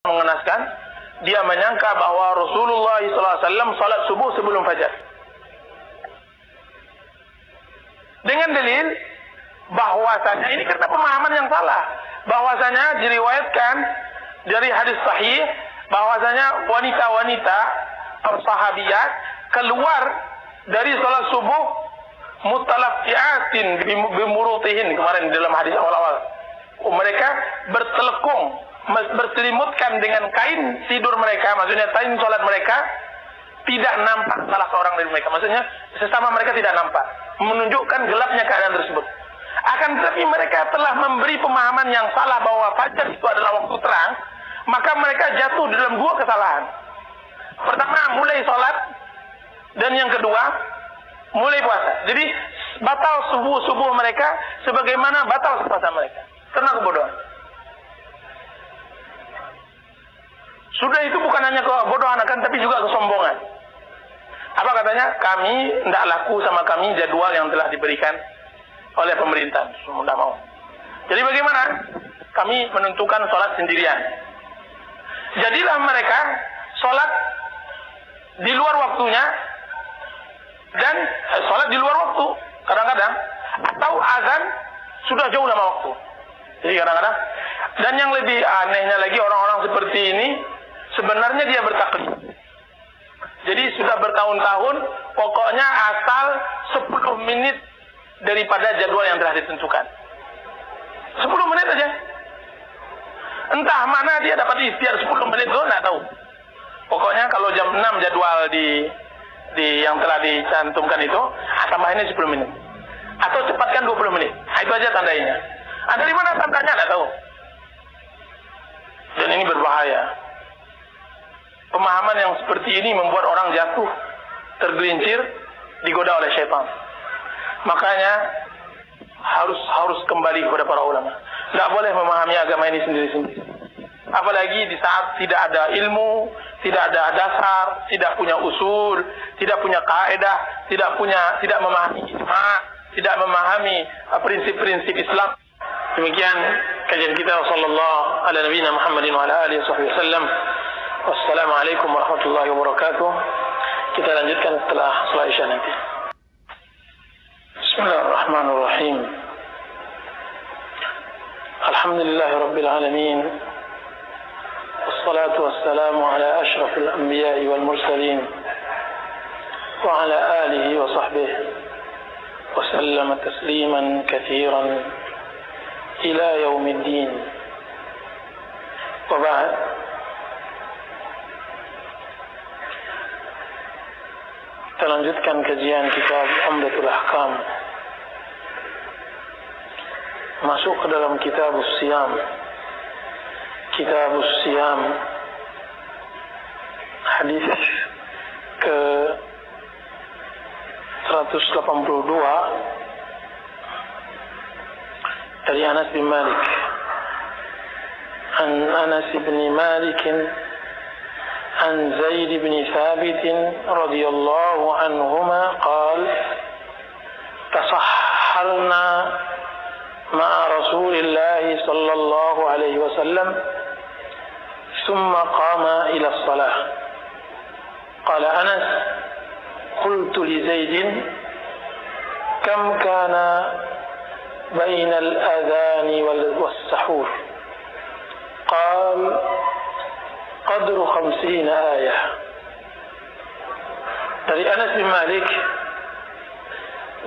mengenaskan, dia menyangka bahwa Rasulullah SAW salat subuh sebelum fajar. Dengan dalil bahwasanya ini karena pemahaman yang salah, bahwasanya diriwayatkan dari hadis sahih bahwasanya wanita-wanita sahabiyat keluar dari salat subuh mutalaffiatin bimurutihin, kemarin dalam hadis awal-awal. Mereka bertelekung, berselimutkan dengan kain tidur mereka, maksudnya kain sholat mereka, tidak nampak salah seorang dari mereka, maksudnya sesama mereka tidak nampak, menunjukkan gelapnya keadaan tersebut. Akan tetapi mereka telah memberi pemahaman yang salah bahwa fajar itu adalah waktu terang, maka mereka jatuh di dalam dua kesalahan. Pertama, mulai sholat, dan yang kedua, mulai puasa. Jadi batal subuh mereka sebagaimana batal puasa mereka, karena kebodohan. Sudah itu bukan hanya kebodohan, akan tapi juga kesombongan. Apa katanya? Kami tidak laku sama kami jadwal yang telah diberikan oleh pemerintah. Tidak mau. Jadi bagaimana? Kami menentukan sholat sendirian. Jadilah mereka sholat di luar waktunya, dan sholat di luar waktu kadang-kadang, atau azan sudah jauh lama waktu. Jadi kadang-kadang, dan yang lebih anehnya lagi, orang-orang seperti ini sebenarnya dia bertaklid. Jadi sudah bertahun-tahun, pokoknya asal 10 menit daripada jadwal yang telah ditentukan. 10 menit aja. Entah mana dia dapat ikhtiar 10 menit itu, tidak tahu. Pokoknya kalau jam 6 jadwal di yang telah dicantumkan itu, tambahinnya 10 menit. Atau cepatkan 20 menit. Nah, itu aja tandanya. Dari mana tandanya? Tidak tahu. Dan ini berbahaya. Pemahaman yang seperti ini membuat orang jatuh, tergelincir, digoda oleh syaitan. Makanya harus kembali kepada para ulama. Tidak boleh memahami agama ini sendiri-sendiri. Apalagi di saat tidak ada ilmu, tidak ada dasar, tidak punya usul, tidak punya kaidah, tidak memahami ijma, tidak memahami prinsip-prinsip Islam. Demikian kajian kita. Sallallahu ala nabiyina Muhammadin wa ala alihi wasallam. Wassalamualaikum warahmatullahi wabarakatuh. Kita lanjutkan setelah salat Isya nanti. Bismillahirrahmanirrahim. Alhamdulillahirabbil alamin. Wassalatu wassalamu ala asyrafil anbiya'i wal mursalin wa ala alihi wa sahbihi wa sallama tasliman katsiran ila yaumiddin. Wa ba'd. Kita lanjutkan kajian kitab Umdatul Ahkam. Masuk ke dalam Kitabus Siyam. Kitabus Siyam, hadis ke 182 dari Anas bin Malik. An Anas bin Malik عن زيد بن ثابت رضي الله عنهما قال تصحرنا مع رسول الله صلى الله عليه وسلم ثم قام إلى الصلاة. قال أنس قلت لزيد كم كان بين الأذان والسحور؟ قال قدر 50 ayah. Dari Anas bin Malik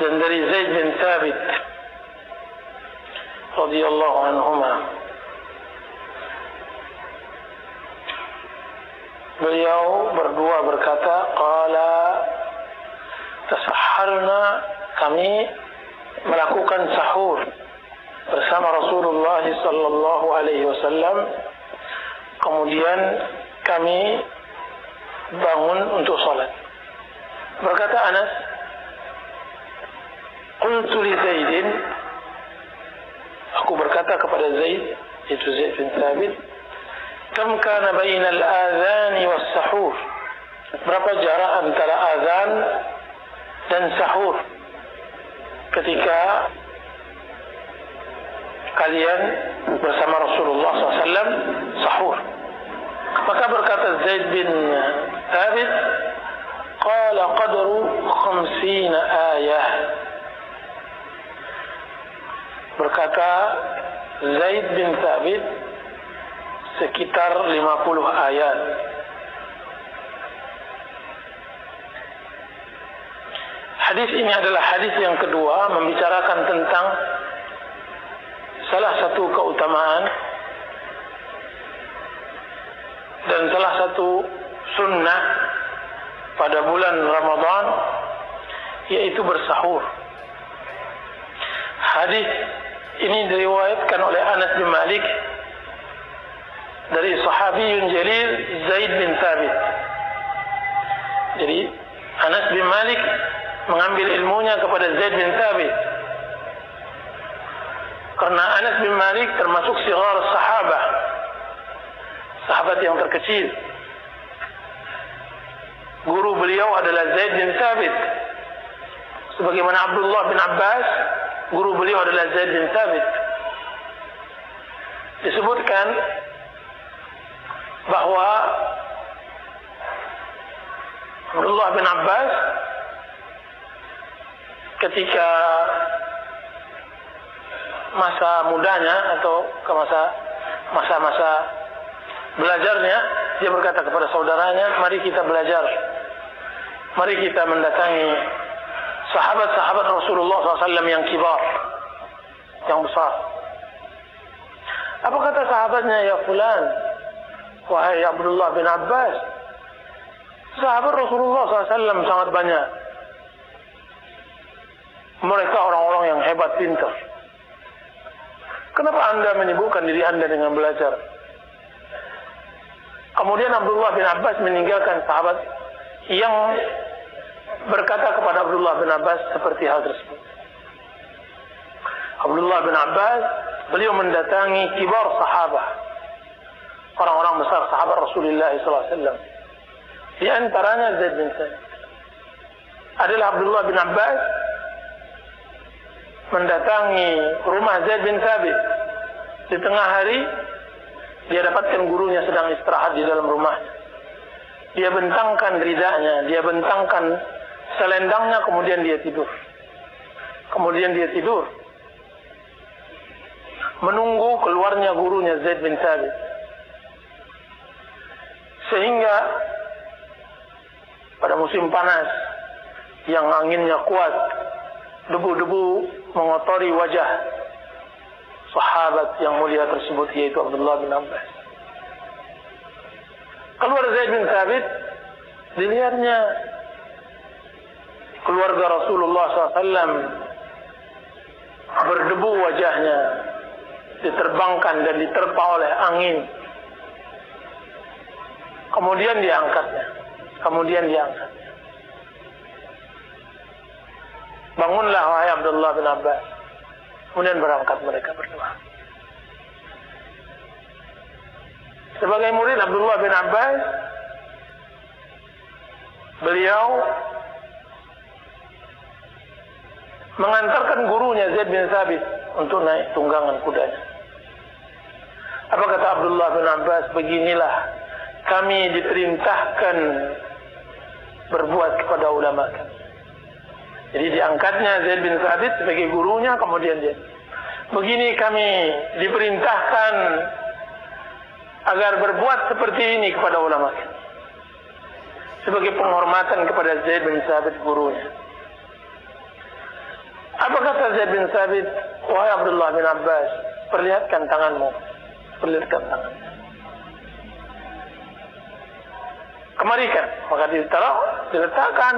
dan dari Zaid bin Thabit radhiyallahu anhuma, beliau berdua berkata, qala tasahharna, kami melakukan sahur bersama Rasulullah sallallahu alaihi wasallam. Kemudian kami bangun untuk salat. Berkata Anas, qultu li Zaidin, aku berkata kepada Zaid, itu Zaid bin Thabit, kam kana bainal adhan was sahur? Berapa jarak antara azan dan sahur ketika kalian bersama Rasulullah SAW sahur? Maka berkata Zaid bin Thabit, qala qadru 50 ayah. Berkata Zaid bin Thabit, sekitar 50 ayat. Hadis ini adalah hadis yang kedua membicarakan tentang salah satu keutamaan dan salah satu sunnah pada bulan Ramadan, yaitu bersahur. Hadis ini diriwayatkan oleh Anas bin Malik dari sahabiyun jalil Zaid bin Thabit. Jadi Anas bin Malik mengambil ilmunya kepada Zaid bin Thabit, karena Anas bin Malik termasuk sigar sahabah, sahabat yang terkecil. Guru beliau adalah Zaid bin Thabit, sebagaimana Abdullah bin Abbas guru beliau adalah Zaid bin Thabit. Disebutkan bahwa Abdullah bin Abbas ketika masa mudanya atau ke masa-masa belajarnya, dia berkata kepada saudaranya, mari kita belajar, mari kita mendatangi sahabat-sahabat Rasulullah SAW yang kibar, yang besar. Apa kata sahabatnya? Ya fulan, wahai Abdullah bin Abbas, sahabat Rasulullah SAW sangat banyak. Mereka orang-orang yang hebat, pintar. Kenapa anda menyibukkan diri anda dengan belajar? Kemudian Abdullah bin Abbas meninggalkan sahabat yang berkata kepada Abdullah bin Abbas seperti hal tersebut. Abdullah bin Abbas, beliau mendatangi kibar sahabat, orang-orang besar sahabat Rasulullah SAW. Di antaranya Zaid bin Thabit. Adalah Abdullah bin Abbas mendatangi rumah Zaid bin Thabit di tengah hari. Dia dapatkan gurunya sedang istirahat di dalam rumah. Dia bentangkan ridanya, dia bentangkan selendangnya, kemudian dia tidur. Menunggu keluarnya gurunya Zaid bin Thabit. Sehingga pada musim panas yang anginnya kuat, debu-debu mengotori wajah sahabat yang mulia tersebut, yaitu Abdullah bin Abbas. Keluar Zaid bin Thabit, dilihatnya keluarga Rasulullah SAW berdebu wajahnya, diterbangkan dan diterpa oleh angin. Kemudian diangkatnya. Bangunlah wahai Abdullah bin Abbas. Kemudian berangkat mereka berdua. Sebagai murid Abdullah bin Abbas, beliau mengantarkan gurunya Zaid bin Thabit untuk naik tunggangan kudanya. Apa kata Abdullah bin Abbas? Beginilah kami diperintahkan berbuat kepada ulama kami. Jadi diangkatnya Zaid bin Thabit sebagai gurunya, kemudian dia, begini kami diperintahkan agar berbuat seperti ini kepada ulama kami, sebagai penghormatan kepada Zaid bin Thabit gurunya. Apa kata Zaid bin Thabit? Wahai Abdullah bin Abbas, perlihatkan tanganmu. Perlihatkan tanganmu. Kemarikan. Maka diletakkan,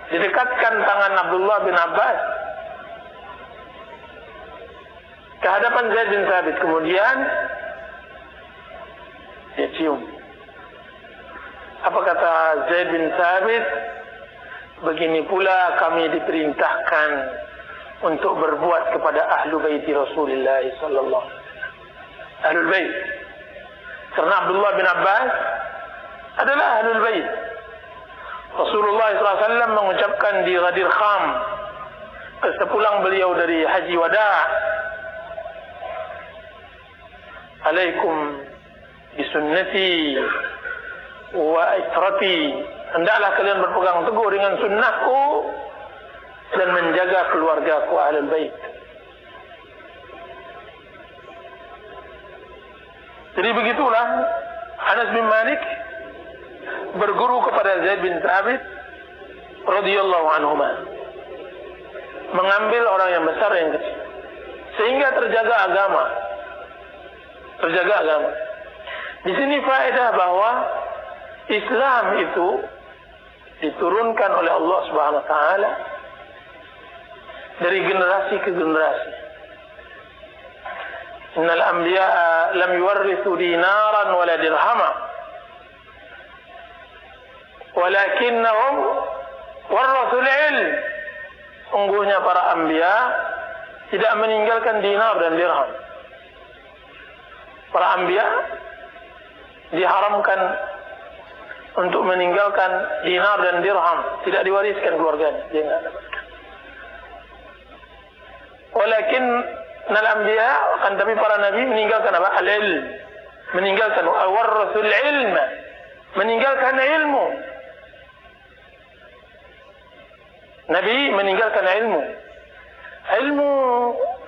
didekatkan tangan Abdullah bin Abbas ke hadapan Zaid bin Thabit. Kemudian dia cium. Apa kata Zaid bin Thabit? Begini pula kami diperintahkan untuk berbuat kepada ahlu baiti Rasulullah sallallahu alaihi wasallam. Ahlul bait. Karena Abdullah bin Abbas adalah ahlul bait. Rasulullah SAW mengucapkan di Ghadir Kham sepulang beliau dari Haji Wada, alaikum bisunnati wa itrati, hendaklah kalian berpegang teguh dengan sunnahku dan menjaga keluargaku ahlul bait. Jadi begitulah Anas bin Malik berguru kepada Zaid bin Thabit radhiyallahu anhuma, mengambil orang yang besar yang kecil, sehingga terjaga agama. Di sini faedah bahwa Islam itu diturunkan oleh Allah Subhanahu wa taala dari generasi ke generasi. Innal anbiya'a lam yuwarrithu dinaran wala dirhama walakinnahum warrathul ilm. Sungguhnya para anbiya tidak meninggalkan dinar dan dirham. Para anbiya diharamkan untuk meninggalkan dinar dan dirham, tidak diwariskan keluarganya, dia tidak dapatkan. Walakin al-anbiya, akan tapi para nabi meninggalkan apa? Al-ilm, meninggalkan warrathul ilm, meninggalkan ilmu. Nabi meninggalkan ilmu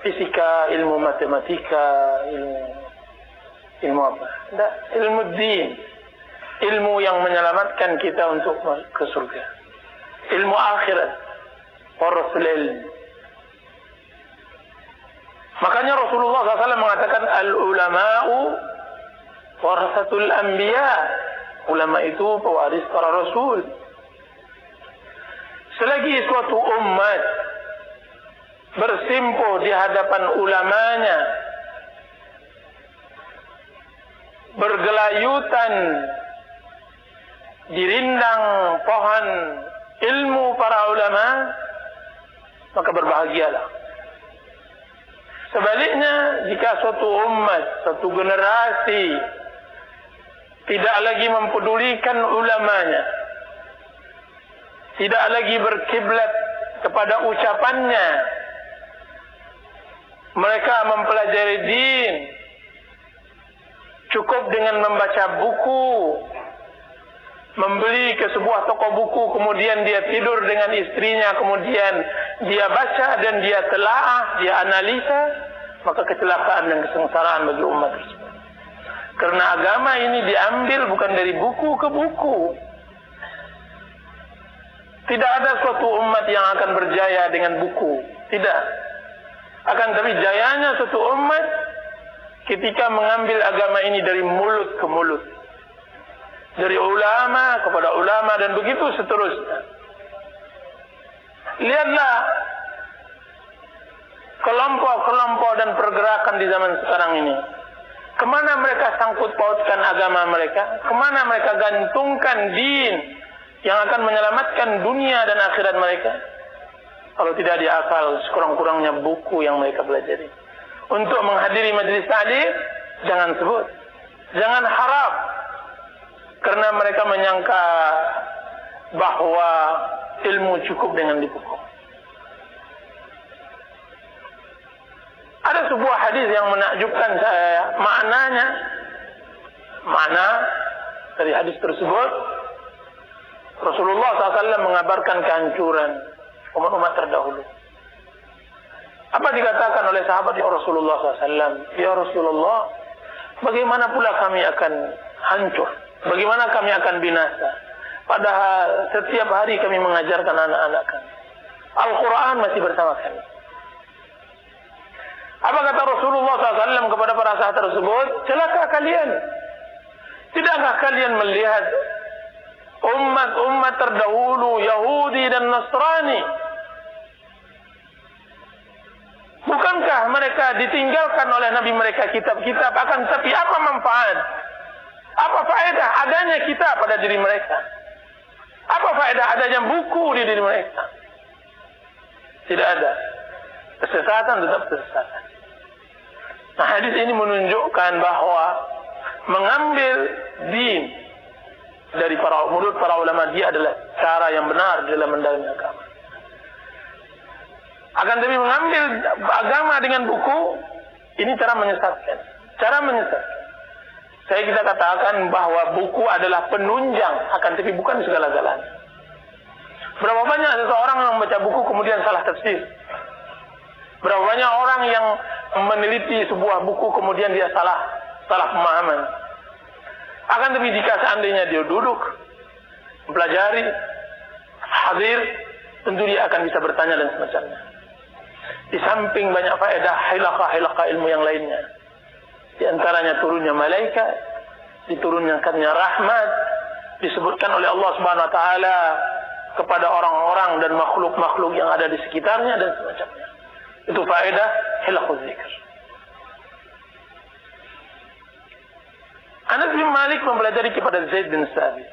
fisika, ilmu matematika, ilmu apa? Tidak, ilmu din, ilmu yang menyelamatkan kita untuk ke surga, ilmu akhirat, warasul ilm. Makanya Rasulullah SAW mengatakan al-ulama'u warasatul anbiya, ulama itu pewaris para rasul. Selagi suatu umat bersimpuh di hadapan ulamanya, bergelayutan di rindang pohon ilmu para ulama, maka berbahagialah. Sebaliknya, jika suatu umat, suatu generasi tidak lagi mempedulikan ulamanya, tidak lagi berkiblat kepada ucapannya, mereka mempelajari din cukup dengan membaca buku, membeli ke sebuah toko buku, kemudian dia tidur dengan istrinya, kemudian dia baca dan dia telaah, dia analisa, maka kecelakaan dan kesengsaraan bagi umat tersebut. Karena agama ini diambil bukan dari buku ke buku. Tidak ada suatu umat yang akan berjaya dengan buku, tidak. Akan tapi jayanya suatu umat ketika mengambil agama ini dari mulut ke mulut, dari ulama kepada ulama, dan begitu seterusnya. Lihatlah kelompok-kelompok dan pergerakan di zaman sekarang ini. Kemana mereka sangkut pautkan agama mereka? Kemana mereka gantungkan din yang akan menyelamatkan dunia dan akhirat mereka? Kalau tidak diakal, sekurang-kurangnya buku yang mereka pelajari. Untuk menghadiri majelis ta'lim, jangan sebut, jangan harap, karena mereka menyangka bahwa ilmu cukup dengan di buku. Ada sebuah hadis yang menakjubkan saya, makna dari hadis tersebut. Rasulullah SAW mengabarkan kehancuran umat-umat terdahulu. Apa dikatakan oleh sahabat Rasulullah SAW? Ya Rasulullah, bagaimana pula kami akan hancur? Bagaimana kami akan binasa? Padahal setiap hari kami mengajarkan anak-anak kami. Al-Quran masih bersama kami. Apa kata Rasulullah SAW kepada para sahabat tersebut? Celaka kalian. Tidakkah kalian melihat umat-umat terdahulu, Yahudi dan Nasrani? Bukankah mereka ditinggalkan oleh Nabi mereka kitab-kitab? Akan tapi apa manfaat? Apa faedah adanya kitab pada diri mereka? Apa faedah adanya buku di diri mereka? Tidak ada. Kesesatan tetap kesesatan. Nah, hadis ini menunjukkan bahwa mengambil din dari mulut para ulama, dia adalah cara yang benar dalam mendalami agama. Akan tapi mengambil agama dengan buku, ini cara menyesatkan. kita katakan bahwa buku adalah penunjang, akan tapi bukan segala-galanya. Berapa banyak seseorang yang membaca buku kemudian salah tafsir? Berapa banyak orang yang meneliti sebuah buku kemudian dia salah pemahaman? Akan tapi jika seandainya dia duduk, mempelajari, hadir, tentu dia akan bisa bertanya dan semacamnya. Di samping banyak faedah hilaqah ilmu yang lainnya, di antaranya turunnya malaikat, diturunkannya rahmat, disebutkan oleh Allah Subhanahu wa taala kepada orang-orang dan makhluk-makhluk yang ada di sekitarnya dan semacamnya. Itu faedah hilaqul zikr. Anas bin Malik mempelajari kepada Zaid bin Sabit.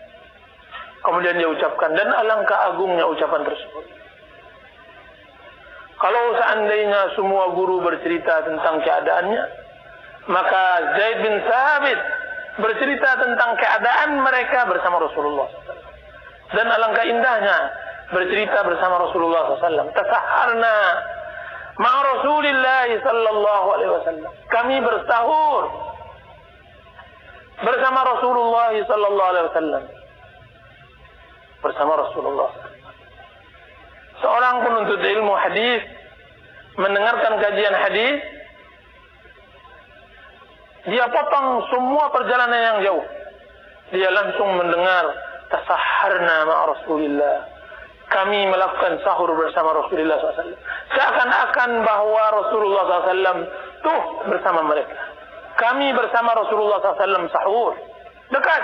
Kemudian dia ucapkan, dan alangkah agungnya ucapan tersebut. Kalau seandainya semua guru bercerita tentang keadaannya, maka Zaid bin Sabit bercerita tentang keadaan mereka bersama Rasulullah SAW. Dan alangkah indahnya bercerita bersama Rasulullah SAW. Tasaharna ma'a Rasulillah sallallahu alaihi wasallam. Kami bersahur bersama Rasulullah sallallahu alaihi wasallam. Bersama Rasulullah. Seorang penuntut ilmu hadis mendengarkan kajian hadis, dia potong semua perjalanan yang jauh. Dia langsung mendengar tasaharna ma'a Rasulillah. Kami melakukan sahur bersama Rasulullah SAW. Seakan-akan bahwa Rasulullah SAW tuh bersama mereka. Kami bersama Rasulullah SAW sahur. Dekat.